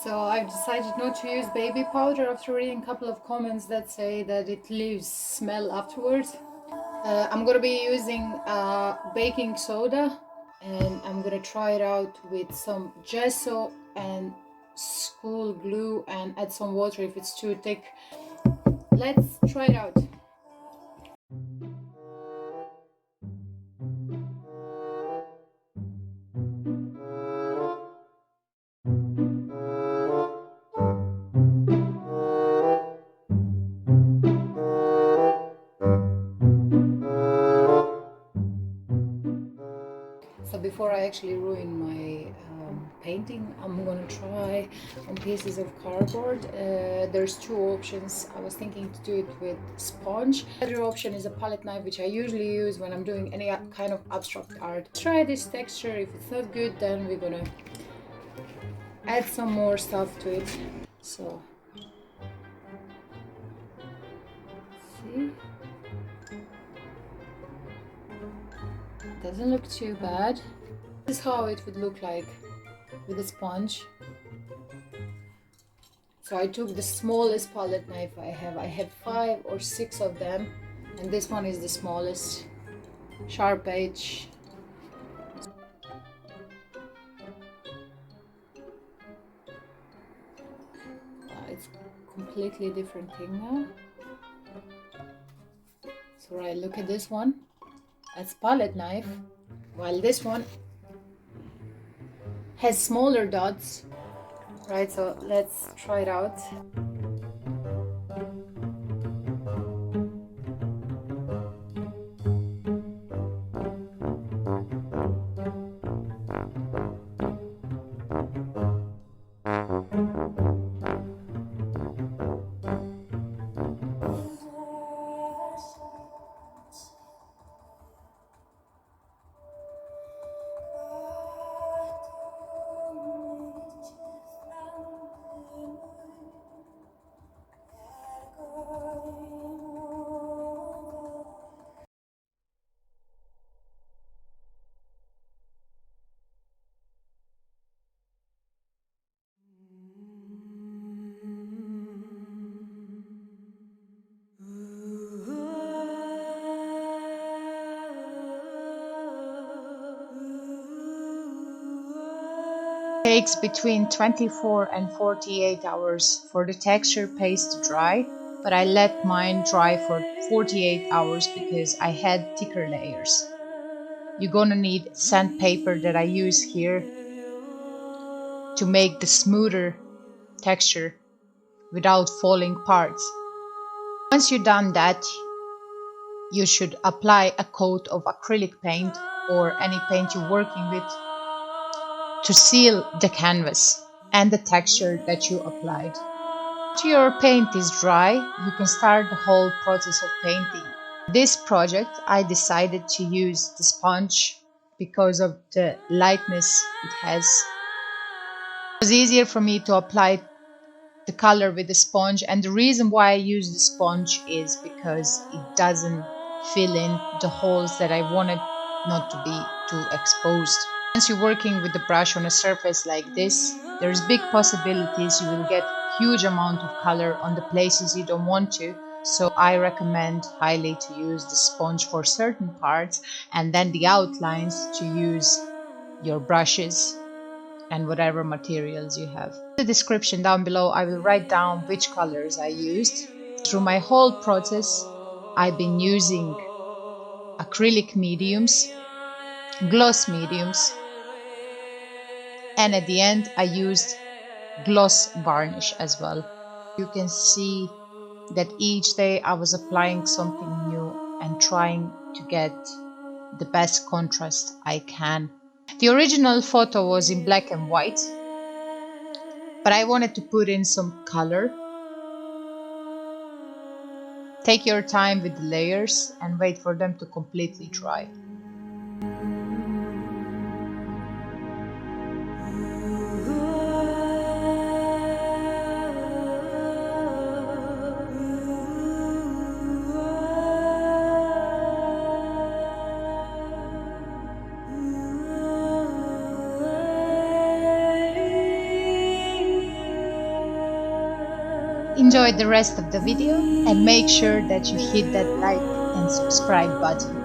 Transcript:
So I've decided not to use baby powder after reading a couple of comments that say that it leaves smell afterwards. I'm gonna be using baking soda, and I'm gonna try it out with some gesso and school glue and add some water if it's too thick. Let's try it out. So before I actually ruin my painting, I'm gonna try on pieces of cardboard. There's two options. I was thinking to do it with sponge. The other option is a palette knife, which I usually use when I'm doing any kind of abstract art. Try this texture. If it's not good, then we're gonna add some more stuff to it. So see, doesn't look too bad. This is how it would look like with a sponge. So I took the smallest palette knife I have. I have 5 or 6 of them, and this one is the smallest, sharp edge. It's a completely different thing now. So right, look at this one. That's palette knife, while this one has smaller dots. Right, so let's try it out. Takes between 24 and 48 hours for the texture paste to dry, but I let mine dry for 48 hours because I had thicker layers. You're gonna need sandpaper that I use here to make the smoother texture without falling parts. Once you've done that, you should apply a coat of acrylic paint or any paint you're working with to seal the canvas and the texture that you applied. After your paint is dry, you can start the whole process of painting. This project, I decided to use the sponge because of the lightness it has. It was easier for me to apply the color with the sponge, and the reason why I use the sponge is because it doesn't fill in the holes that I wanted not to be too exposed. Once you're working with the brush on a surface like this, there's big possibilities you will get huge amount of color on the places you don't want to. So I recommend highly to use the sponge for certain parts, and then the outlines to use your brushes and whatever materials you have. In the description down below, I will write down which colors I used. Through my whole process, I've been using acrylic mediums, gloss mediums, and at the end I used gloss varnish as well. You can see that each day I was applying something new and trying to get the best contrast I can. The original photo was in black and white, but I wanted to put in some color. Take your time with the layers and wait for them to completely dry. Enjoy the rest of the video and make sure that you hit that like and subscribe button.